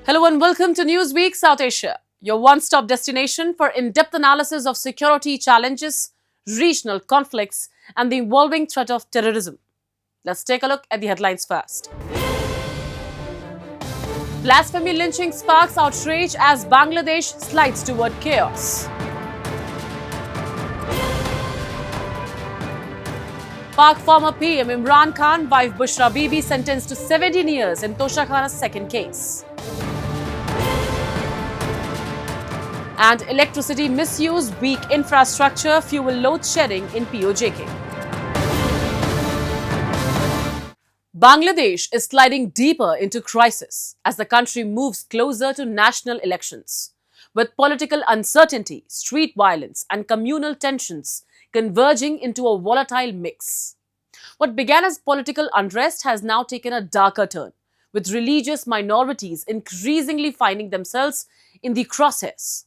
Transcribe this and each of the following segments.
Hello and welcome to Newsweek South Asia, your one-stop destination for in-depth analysis of security challenges, regional conflicts, and the evolving threat of terrorism. Let's take a look at the headlines first. Blasphemy lynching sparks outrage as Bangladesh slides toward chaos. Pak former PM Imran Khan, wife Bushra Bibi sentenced to 17 years in Toshakhana's second case. And electricity misuse, weak infrastructure, fuel load shedding in POJK. Bangladesh is sliding deeper into crisis as the country moves closer to national elections, with political uncertainty, street violence, and communal tensions converging into a volatile mix. What began as political unrest has now taken a darker turn, with religious minorities increasingly finding themselves in the crosshairs.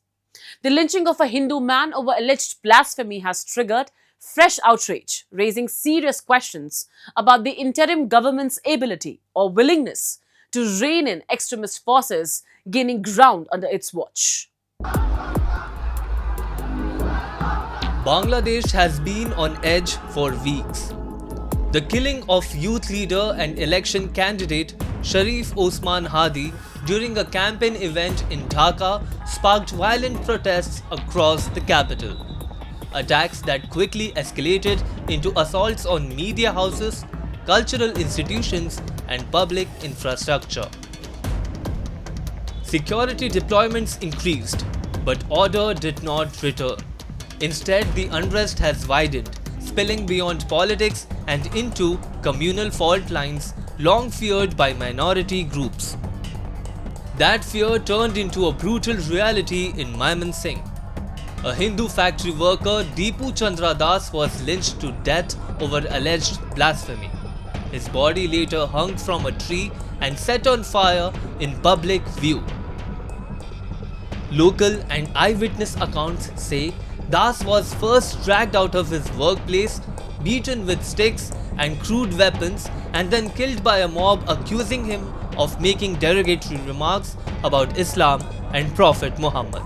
The lynching of a Hindu man over alleged blasphemy has triggered fresh outrage, raising serious questions about the interim government's ability or willingness to rein in extremist forces gaining ground under its watch. Bangladesh has been on edge for weeks. The killing of youth leader and election candidate Sharif Osman Hadi during a campaign event in Dhaka sparked violent protests across the capital. Attacks that quickly escalated into assaults on media houses, cultural institutions, and public infrastructure. Security deployments increased, but order did not return. Instead, the unrest has widened, spilling beyond politics and into communal fault lines long feared by minority groups. That fear turned into a brutal reality in Singh. A Hindu factory worker, Deepu Chandra Das, was lynched to death over alleged blasphemy. His body later hung from a tree and set on fire in public view. Local and eyewitness accounts say Das was first dragged out of his workplace, beaten with sticks and crude weapons, and then killed by a mob accusing him of making derogatory remarks about Islam and Prophet Muhammad.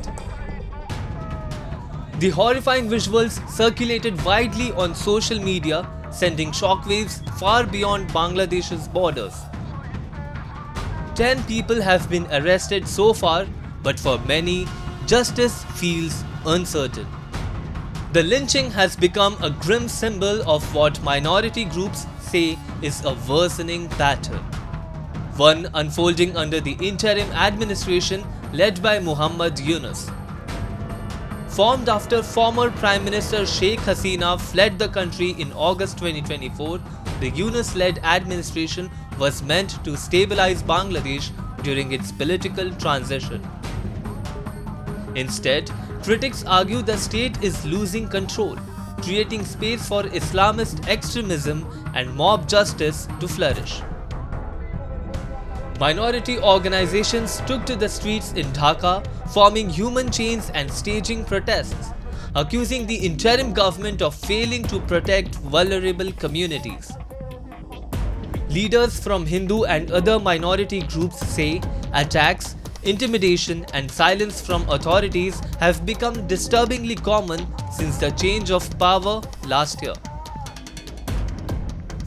The horrifying visuals circulated widely on social media, sending shockwaves far beyond Bangladesh's borders. 10 people have been arrested so far, but for many, justice feels uncertain. The lynching has become a grim symbol of what minority groups say is a worsening pattern. One unfolding under the interim administration led by Muhammad Yunus. Formed after former Prime Minister Sheikh Hasina fled the country in August 2024, the Yunus-led administration was meant to stabilize Bangladesh during its political transition. Instead, critics argue the state is losing control, creating space for Islamist extremism and mob justice to flourish. Minority organizations took to the streets in Dhaka, forming human chains and staging protests, accusing the interim government of failing to protect vulnerable communities. Leaders from Hindu and other minority groups say attacks, intimidation, and silence from authorities have become disturbingly common since the change of power last year.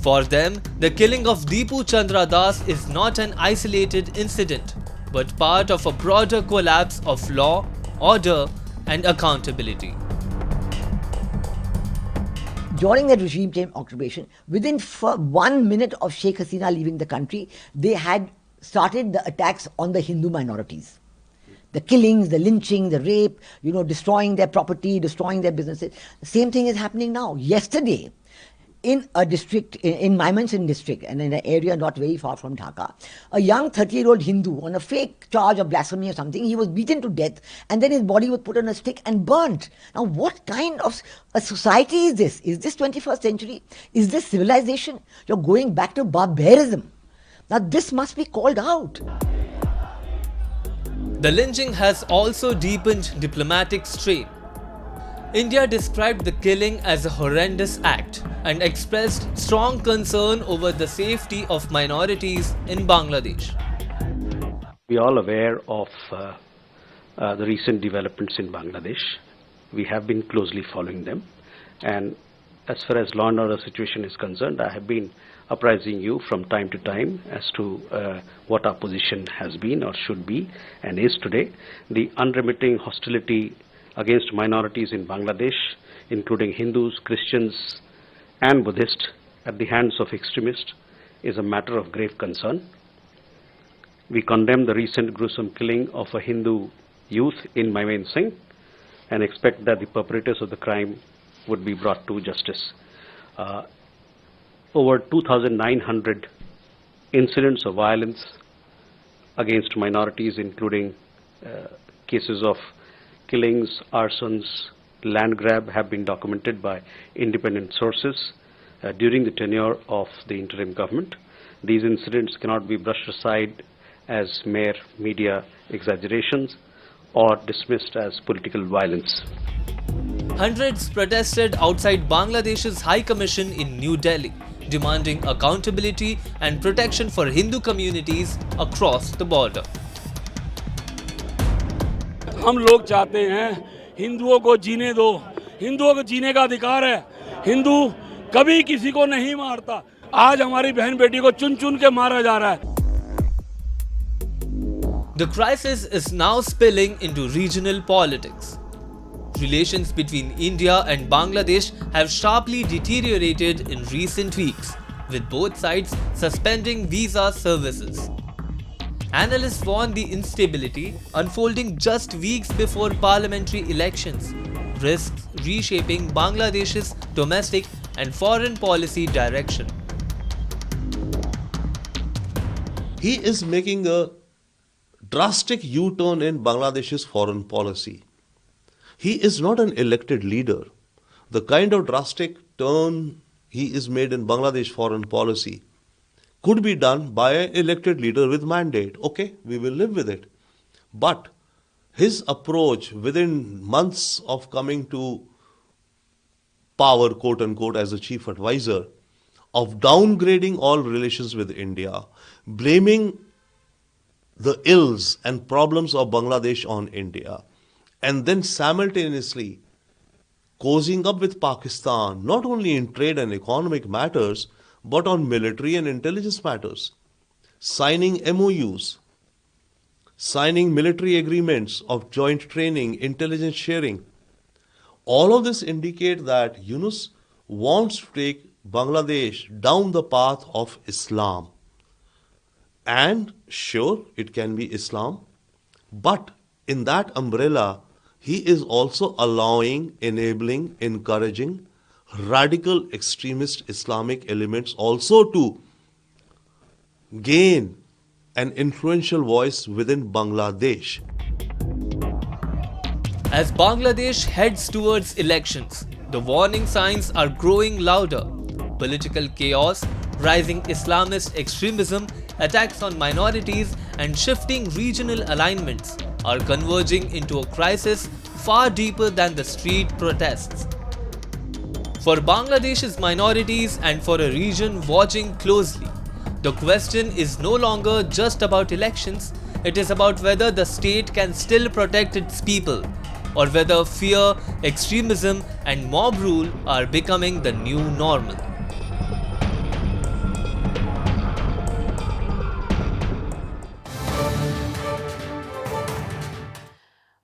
For them, the killing of Deepu Chandra Das is not an isolated incident, but part of a broader collapse of law, order, and accountability. During the regime change occupation, within 1 minute of Sheikh Hasina leaving the country, they had started the attacks on the Hindu minorities. The killings, the lynching, the rape, destroying their property, destroying their businesses. The same thing is happening now. Yesterday, in a district, in Mymensingh district, and in an area not very far from Dhaka, a young 30-year-old Hindu on a fake charge of blasphemy or something, he was beaten to death and then his body was put on a stick and burnt. Now what kind of a society is this? Is this 21st century? Is this civilization? You're going back to barbarism. Now this must be called out. The lynching has also deepened diplomatic strain. India described the killing as a horrendous act and expressed strong concern over the safety of minorities in Bangladesh. We are all aware of the recent developments in Bangladesh. We have been closely following them. And as far as law and order situation is concerned, I have been apprising you from time to time as to what our position has been or should be and is today. The unremitting hostility against minorities in Bangladesh, including Hindus, Christians, and Buddhists, at the hands of extremists, is a matter of grave concern. We condemn the recent gruesome killing of a Hindu youth in Singh and expect that the perpetrators of the crime would be brought to justice. Over 2,900 incidents of violence against minorities, including cases of killings, arsons, land grab, have been documented by independent sources during the tenure of the interim government. These incidents cannot be brushed aside as mere media exaggerations or dismissed as political violence. Hundreds protested outside Bangladesh's High Commission in New Delhi, demanding accountability and protection for Hindu communities across the border. हम लोग चाहते हैं हिंदुओं को जीने दो, हिंदुओं को जीने का अधिकार है, हिंदू कभी किसी को नहीं मारता, आज हमारी बहन बेटी को चुन चुन के मारा जा रहा है. The crisis is now spilling into regional politics. Relations between India and Bangladesh have sharply deteriorated in recent weeks, with both sides suspending visa services. Analysts warn the instability unfolding just weeks before parliamentary elections risks reshaping Bangladesh's domestic and foreign policy direction. He is making a drastic U-turn in Bangladesh's foreign policy. He is not an elected leader. The kind of drastic turn he is made in Bangladesh foreign policy could be done by an elected leader with mandate. Okay, we will live with it. But his approach within months of coming to power, quote unquote, as a chief advisor, of downgrading all relations with India, blaming the ills and problems of Bangladesh on India, and then simultaneously cozying up with Pakistan, not only in trade and economic matters, but on military and intelligence matters, signing MOUs, signing military agreements of joint training, intelligence sharing. All of this indicate that Yunus wants to take Bangladesh down the path of Islam. And sure, it can be Islam, but in that umbrella, he is also allowing, enabling, encouraging radical extremist Islamic elements also to gain an influential voice within Bangladesh. As Bangladesh heads towards elections, the warning signs are growing louder. Political chaos, rising Islamist extremism, attacks on minorities, and shifting regional alignments are converging into a crisis far deeper than the street protests. For Bangladesh's minorities and for a region watching closely, the question is no longer just about elections, it is about whether the state can still protect its people, or whether fear, extremism, and mob rule are becoming the new normal.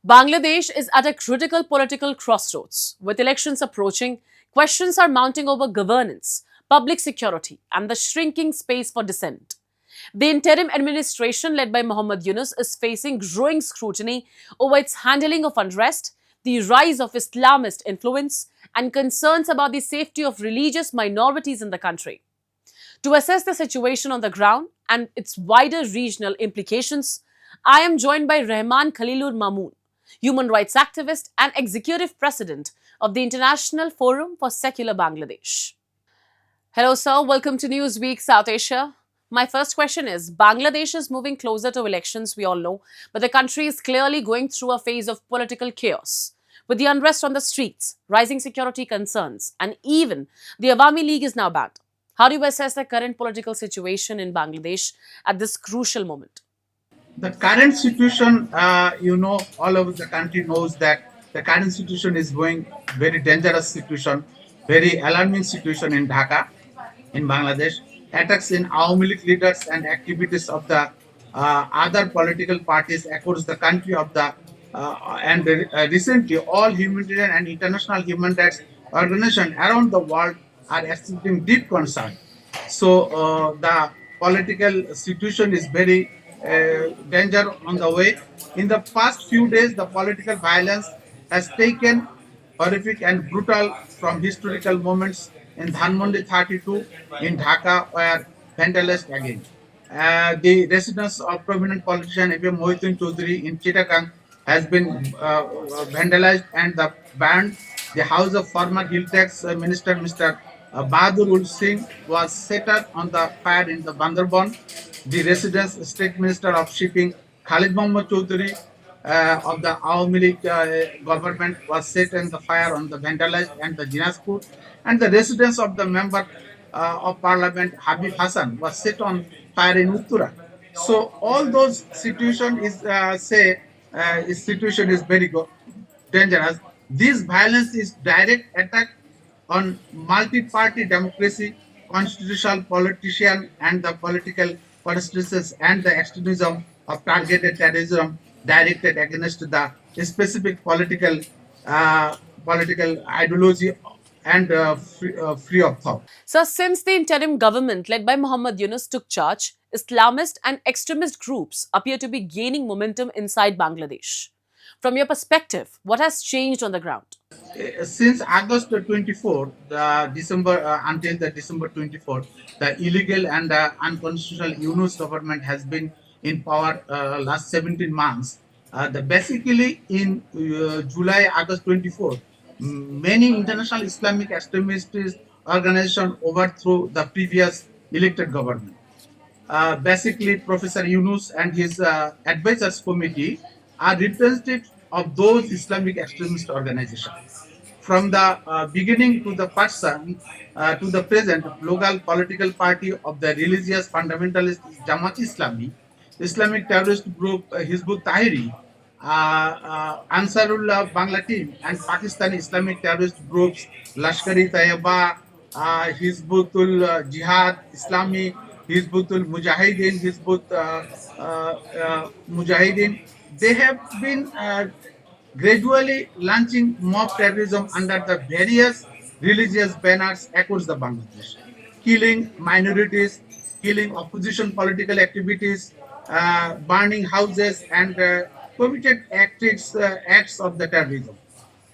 Bangladesh is at a critical political crossroads. With elections approaching, questions are mounting over governance, public security, and the shrinking space for dissent. The interim administration led by Muhammad Yunus is facing growing scrutiny over its handling of unrest, the rise of Islamist influence, and concerns about the safety of religious minorities in the country. To assess the situation on the ground and its wider regional implications, I am joined by Rehman Khalilur Mamoon, human rights activist and executive president of the International Forum for Secular Bangladesh. Hello, sir. Welcome to Newsweek South Asia. My first question is, Bangladesh is moving closer to elections, we all know, but the country is clearly going through a phase of political chaos. With the unrest on the streets, rising security concerns, and even the Awami League is now banned. How do you assess the current political situation in Bangladesh at this crucial moment? The current situation, all over the country knows that the current situation is going very dangerous situation, very alarming situation in Dhaka, in Bangladesh. Attacks in Awami League leaders and activities of the other political parties across the country of the and recently all humanitarian and international human rights organizations around the world are expressing deep concern. So the political situation is very danger on the way. In the past few days, the political violence has taken horrific and brutal from historical moments in Dhanmondi 32 in Dhaka were vandalized again. The residence of prominent politician Ibn Mohidin Choudhury in Chittagong has been vandalized and the banned. The house of former Hill Tax Minister Mr. Bahadur Ul Singh was set up on the fire in the Bandarban. The residence State Minister of Shipping Khalid Mohammad Choudhury of the Awami League government was set on the fire on the vandalized and the Dinaspur, and the residence of the member of Parliament Habib Hassan was set on fire in Uttura. So all those situation is situation is very dangerous. This violence is direct attack on multi-party democracy, constitutional politician and the political constituencies and the extremism of targeted terrorism directed against the specific political ideology and free of thought. So, since the interim government led by Muhammad Yunus took charge, Islamist and extremist groups appear to be gaining momentum inside Bangladesh. From your perspective, what has changed on the ground? Since August 24, the December until the December 24, the illegal and unconstitutional Yunus government has been in power last 17 months. Basically in July, August 24, many international Islamic extremist organizations overthrew the previous elected government. Basically, Professor Yunus and his advisors committee are representatives of those Islamic extremist organizations. From the beginning to the person to the present, local political party of the religious fundamentalist Jamaat Islami, Islamic terrorist group Hizbut Tahrir, Ansarullah Bangla team, and Pakistani Islamic terrorist groups Lashkar-e-Taiba, Hizbutul Jihad Islami, Hizbutul Mujahideen, Mujahideen. They have been gradually launching mob terrorism under the various religious banners across the Bangladesh, killing minorities, killing opposition political activities, burning houses, and committed acts of the terrorism.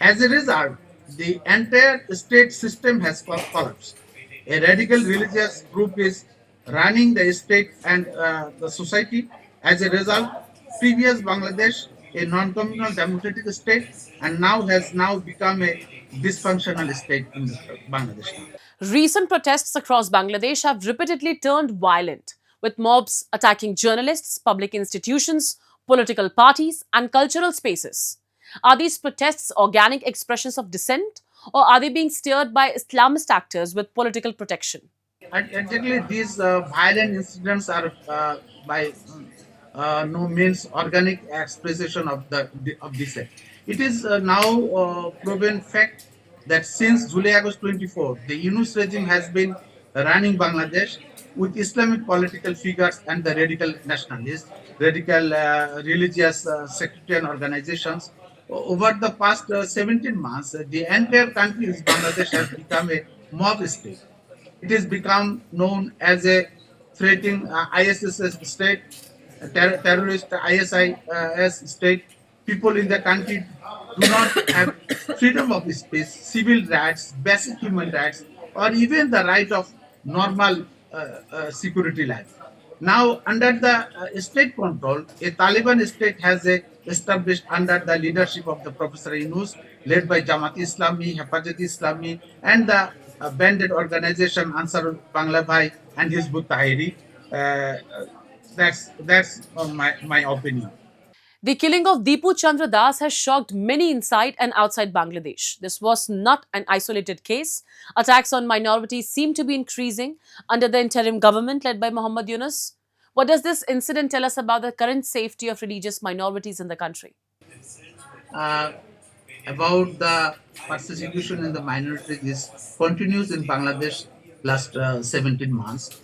As a result, the entire state system has collapsed. A radical religious group is running the state and the society. As a result, previous Bangladesh, a non-communal democratic state, and has become a dysfunctional state in Bangladesh. Recent protests across Bangladesh have repeatedly turned violent, with mobs attacking journalists, public institutions, political parties, and cultural spaces. Are these protests organic expressions of dissent, or are they being steered by Islamist actors with political protection? Exactly, these violent incidents are by no means organic expression of dissent. It is now proven fact that since July-August 24, the Yunus regime has been running Bangladesh with Islamic political figures and the radical nationalists, radical religious sectarian organizations. Over the past 17 months, the entire country of Bangladesh has become a mob state. It has become known as a threatening ISIS state, terrorist ISIS state. People in the country do not have freedom of speech, civil rights, basic human rights, or even the right of normal security life. Now, under the state control, a Taliban state has established under the leadership of the Professor Yunus, led by Jamaat Islami, Hafazat Islami, and the banded organization Ansar Bangla Bhai and Hizbut Tahrir. That's my opinion. The killing of Deepu Chandra Das has shocked many inside and outside Bangladesh. This was not an isolated case. Attacks on minorities seem to be increasing under the interim government led by Muhammad Yunus. What does this incident tell us about the current safety of religious minorities in the country? Uh, about the persecution in the minorities is continues in Bangladesh last 17 months.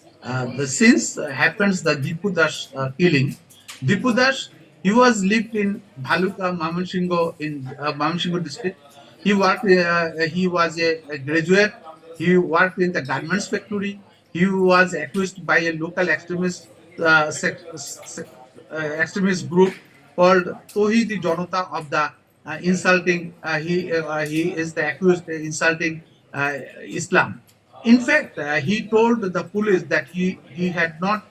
Since happens the Dipu Das killing, Dipu Das, he was lived in Bhaluka, Mamunshingo district. He worked. He was a graduate. He worked in the garments factory. He was accused by a local extremist group called Tohidi Janata of the insulting. He is the accused insulting Islam. In fact, he told the police that he had not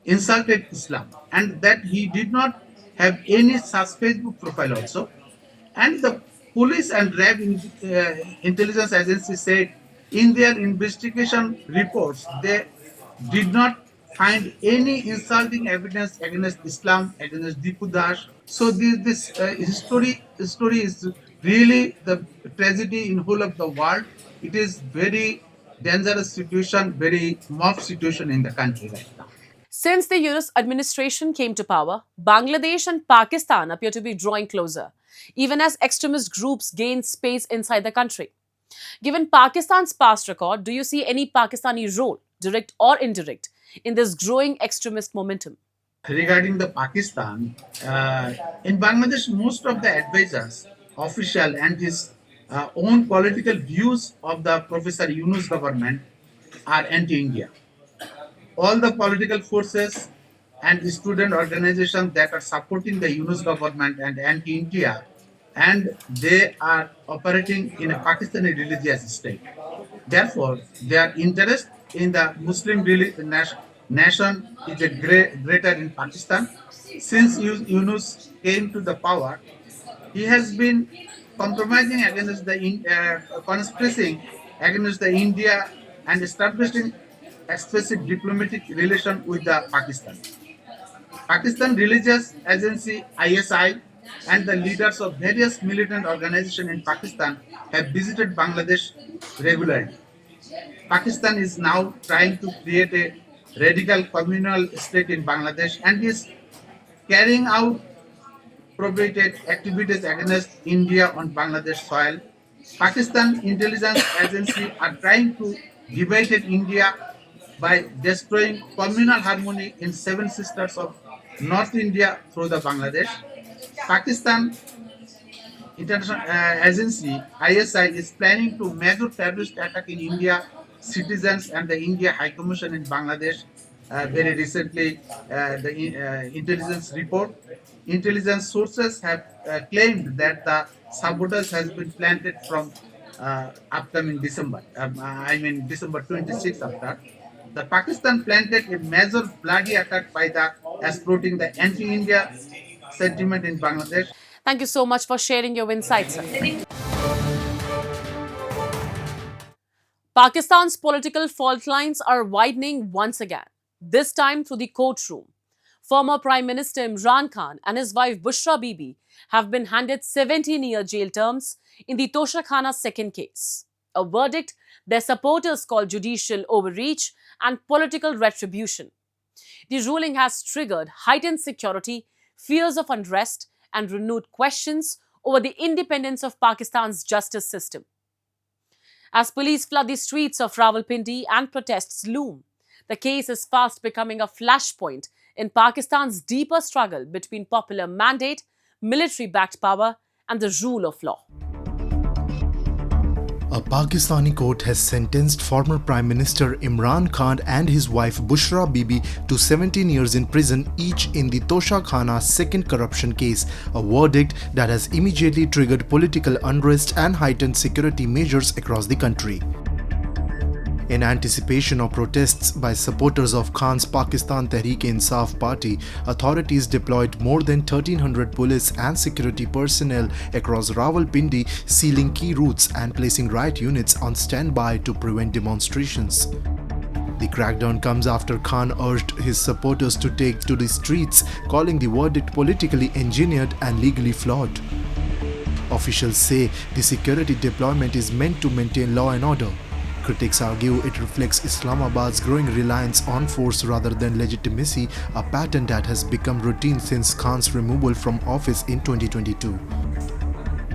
insulted Islam and that he did not have any such Facebook profile also. And the police and RAB intelligence agency said in their investigation reports they did not find any insulting evidence against Islam, against Dipu Das. So this history is really the tragedy in whole of the world. It is very dangerous situation, very mob situation in the country right now. Since the Yunus administration came to power, Bangladesh and Pakistan appear to be drawing closer, even as extremist groups gain space inside the country. Given Pakistan's past record, do you see any Pakistani role, direct or indirect, in this growing extremist momentum? Regarding the Pakistan, in Bangladesh, most of the advisors, official and his own political views of the Professor Yunus government are anti-India. All the political forces and student organizations that are supporting the Yunus government and anti-India, and they are operating in a Pakistani religious state. Therefore, their interest in the Muslim nation is greater in Pakistan. Since Yunus came to the power, he has been compromising against conspiracy against the India and establishing exclusive diplomatic relation with the Pakistan. Pakistan religious agency ISI and the leaders of various militant organizations in Pakistan have visited Bangladesh regularly. Pakistan is now trying to create a radical communal state in Bangladesh and is carrying out prohibited activities against India on Bangladesh soil. Pakistan intelligence agencies are trying to divide India by destroying communal harmony in 7 sisters of North India through the Bangladesh. Pakistan International Agency ISI is planning to major terrorist attack in India citizens and the India High Commission in Bangladesh. Very recently, the intelligence report. Intelligence sources have claimed that the sabotage has been planted from upcoming December. December 26th after. The Pakistan planted a major bloody attack by exploiting the anti-India sentiment in Bangladesh. Thank you so much for sharing your insights, sir. Pakistan's political fault lines are widening once again, this time through the courtroom. Former Prime Minister Imran Khan and his wife Bushra Bibi have been handed 17-year jail terms in the Toshakhana-II case, a verdict their supporters call judicial overreach and political retribution. The ruling has triggered heightened security, fears of unrest, and renewed questions over the independence of Pakistan's justice system. As police flood the streets of Rawalpindi and protests loom, the case is fast becoming a flashpoint in Pakistan's deeper struggle between popular mandate, military-backed power, and the rule of law. A Pakistani court has sentenced former Prime Minister Imran Khan and his wife Bushra Bibi to 17 years in prison each in the Toshakhana-II corruption case, a verdict that has immediately triggered political unrest and heightened security measures across the country. In anticipation of protests by supporters of Khan's Pakistan Tehreek-e-Insaf party, authorities deployed more than 1,300 police and security personnel across Rawalpindi, sealing key routes and placing riot units on standby to prevent demonstrations. The crackdown comes after Khan urged his supporters to take to the streets, calling the verdict politically engineered and legally flawed. Officials say the security deployment is meant to maintain law and order. Critics argue it reflects Islamabad's growing reliance on force rather than legitimacy, a pattern that has become routine since Khan's removal from office in 2022.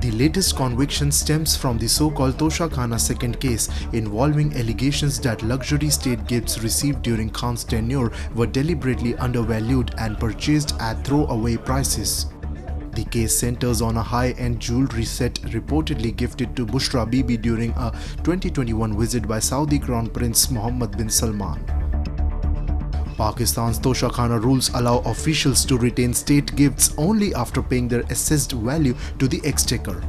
The latest conviction stems from the so-called Toshakhana-II case involving allegations that luxury state gifts received during Khan's tenure were deliberately undervalued and purchased at throwaway prices. The case centers on a high-end jewelry set reportedly gifted to Bushra Bibi during a 2021 visit by Saudi Crown Prince Muhammad bin Salman. Pakistan's Toshakhana rules allow officials to retain state gifts only after paying their assessed value to the exchequer.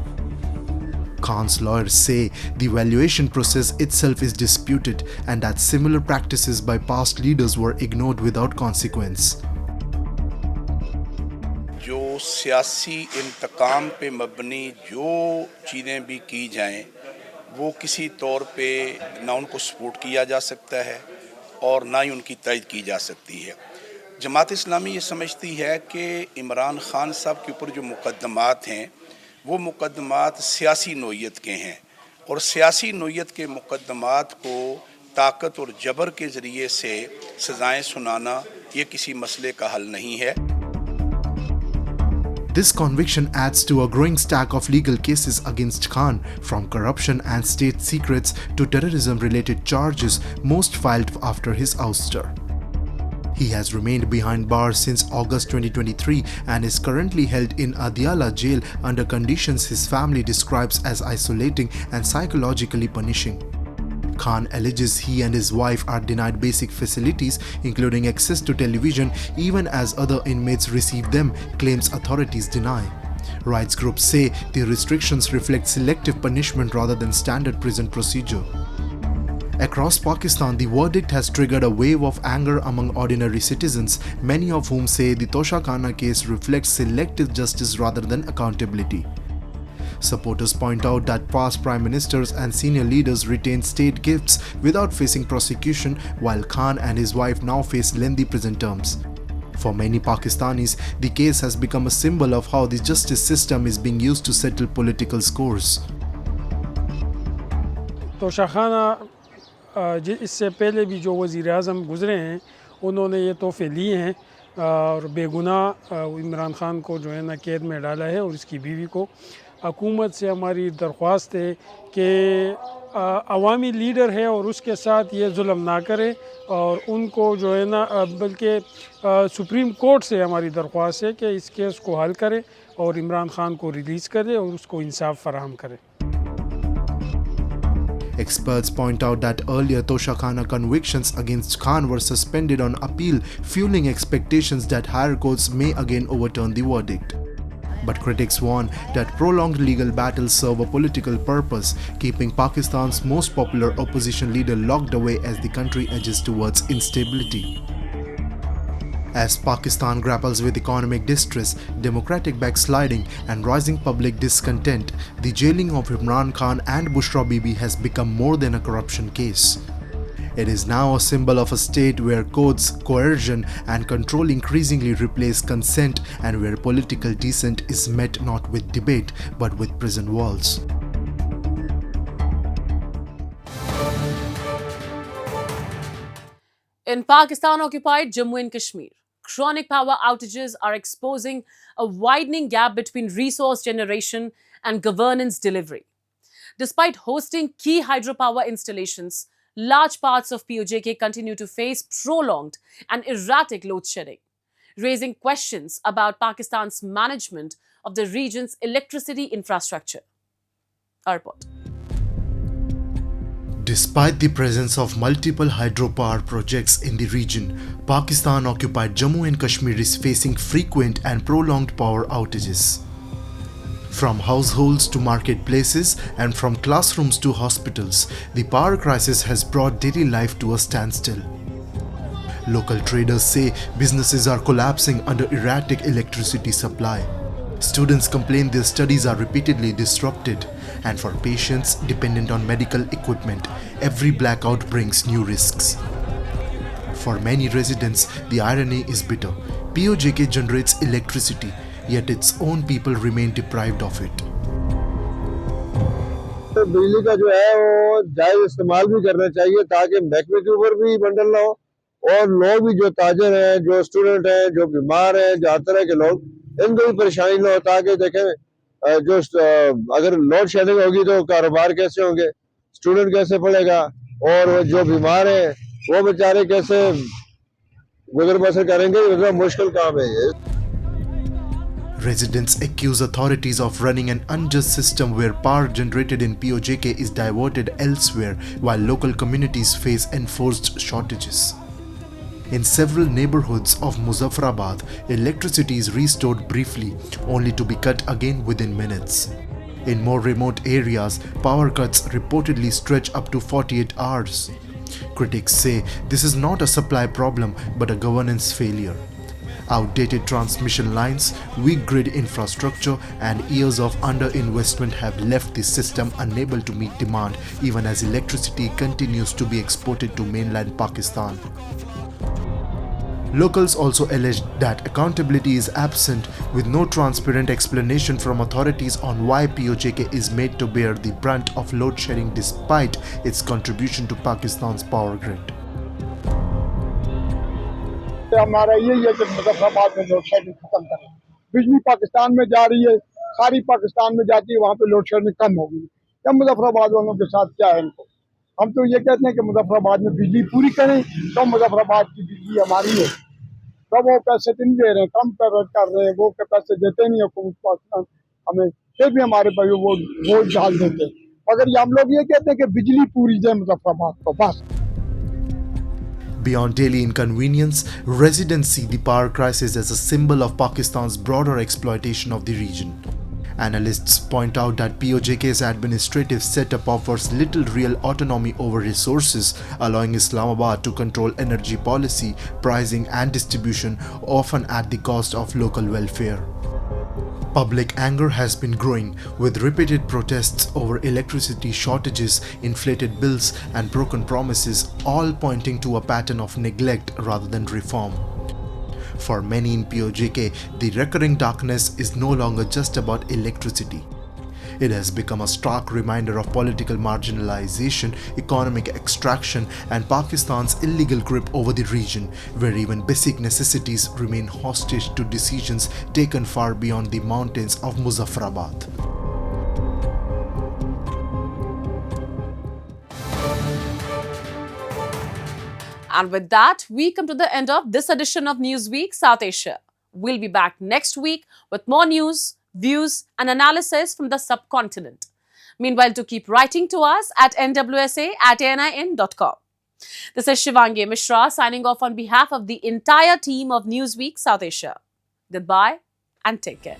Khan's lawyers say the valuation process itself is disputed and that similar practices by past leaders were ignored without consequence. जो सियासी इंतकाम पे मबनी जो चीज़ें भी की जाएं वो किसी तौर पे ना उनको सपोर्ट किया जा सकता है और ना ही उनकी तइद की जा सकती है। जमात इस्लामी ये समझती है कि इमरान खान साहब के ऊपर जो मुकदमात हैं वो मुकदमात सियासी नोयत के हैं और सियासी नोयत के मुकदमात को ताकत और जबर के ज़रिए से सज़ाएं सुनाना ये किसी मसले का हल नहीं है। This conviction adds to a growing stack of legal cases against Khan, from corruption and state secrets to terrorism-related charges, most filed after his ouster. He has remained behind bars since August 2023 and is currently held in Adiala jail under conditions his family describes as isolating and psychologically punishing. Khan alleges he and his wife are denied basic facilities, including access to television, even as other inmates receive them, claims authorities deny. Rights groups say the restrictions reflect selective punishment rather than standard prison procedure. Across Pakistan, the verdict has triggered a wave of anger among ordinary citizens, many of whom say the Toshakhana case reflects selective justice rather than accountability. Supporters point out that past prime ministers and senior leaders retained state gifts without facing prosecution, while Khan and his wife now face lengthy prison terms. For many Pakistanis, the case has become a symbol of how the justice system is being used to settle political scores. Toshakhana इससे पहले भी जो वज़ीर आज़म गुज़रे हैं उन्होंने ये तोहफ़े लिए हैं और बेगुनाह इमरान खान को जो है ना कैद में डाला है और इसकी बीवी को। हुकूमत से हमारी दरख्वास्त है कि अवामी लीडर है और उसके साथ ये जुल्म ना करे और उनको जो है ना बल्कि सुप्रीम कोर्ट से हमारी दरख्वास्त है कि इस केस को हल करे और इमरान खान को रिलीज़ करे और उसको इंसाफ फराहम करे। Experts point out that earlier Toshakhana convictions against Khan were suspended on appeal, fueling expectations that higher courts may again overturn the verdict. But critics warn that prolonged legal battles serve a political purpose, keeping Pakistan's most popular opposition leader locked away as the country edges towards instability. As Pakistan grapples with economic distress, democratic backsliding and rising public discontent, the jailing of Imran Khan and Bushra Bibi has become more than a corruption case. It is now a symbol of a state where courts, coercion and control increasingly replace consent and where political dissent is met not with debate but with prison walls. In Pakistan-occupied Jammu and Kashmir, chronic power outages are exposing a widening gap between resource generation and governance delivery. Despite hosting key hydropower installations, large parts of POJK continue to face prolonged and erratic load shedding, raising questions about Pakistan's management of the region's electricity infrastructure. Our report. Despite the presence of multiple hydropower projects in the region, Pakistan-occupied Jammu and Kashmir is facing frequent and prolonged power outages. From households to marketplaces and from classrooms to hospitals, the power crisis has brought daily life to a standstill. Local traders say businesses are collapsing under erratic electricity supply. Students complain their studies are repeatedly disrupted, and for patients dependent on medical equipment, every blackout brings new risks. For many residents, the irony is bitter. POJK generates electricity, yet its own people remain deprived of it. तो बिजली का जो है वो जायज़ इस्तेमाल भी करना चाहिए ताकि महकमे के ऊपर भी बंडल ना हो और लोग भी जो ताजर हैं, जो स्टूडेंट हैं, जो बीमार हैं, जो हर तरह के लोग, इनको भी परेशानी ना हो ताकि देखें अगर लोड शेडिंग होगी तो कारोबार कैसे होंगे, स्टूडेंट कैसे पढ़ेगा और जो बीमार हैं वो बेचारे कैसे गुजर बसर करेंगे, इतना मुश्किल काम है ये। Residents accuse authorities of running an unjust system where power generated in POJK is diverted elsewhere while local communities face enforced shortages. In several neighborhoods of Muzaffarabad, electricity is restored briefly, only to be cut again within minutes. In more remote areas, power cuts reportedly stretch up to 48 hours. Critics say this is not a supply problem but a governance failure. Outdated transmission lines, weak grid infrastructure, and years of underinvestment have left the system unable to meet demand, even as electricity continues to be exported to mainland Pakistan. Locals also alleged that accountability is absent, with no transparent explanation from authorities on why POJK is made to bear the brunt of load shedding despite its contribution to Pakistan's power grid. हमारा यही है कि मुजफ्फराबाद में load shedding खत्म करें। बिजली पाकिस्तान में जा रही है, सारी पाकिस्तान में जाती है, वहाँ पे लोड शेडिंग कम होगी। या मुजफ्फराबाद वालों के साथ क्या है इनको? हम तो ये कहते हैं कि मुजफ्फराबाद में बिजली पूरी करें, तो मुजफ्फराबाद की बिजली हमारी है। तो वो पैसे तो नहीं दे रहे हैं, कम कर रहे हैं, वो पैसे देते नहीं हुकूमत पाकिस्तान हमें, फिर भी हमारे भाई वो वोट डाल देते हैं। मगर हम लोग ये कहते हैं कि बिजली पूरी जाए मुजफ्फराबाद को, बस। Beyond daily inconvenience, residents see the power crisis as a symbol of Pakistan's broader exploitation of the region. Analysts point out that POJK's administrative setup offers little real autonomy over resources, allowing Islamabad to control energy policy, pricing and distribution, often at the cost of local welfare. Public anger has been growing, with repeated protests over electricity shortages, inflated bills and broken promises, all pointing to a pattern of neglect rather than reform. For many in POJK, the recurring darkness is no longer just about electricity. It has become a stark reminder of political marginalization, economic extraction, and Pakistan's illegal grip over the region, where even basic necessities remain hostage to decisions taken far beyond the mountains of Muzaffarabad. And with that, we come to the end of this edition of Newsweek South Asia. We'll be back next week with more news, views and analysis from the subcontinent. Meanwhile, to keep writing to us at nwsa@anin.com. This is Shivangi Mishra signing off on behalf of the entire team of Newsweek South Asia. Goodbye and take care.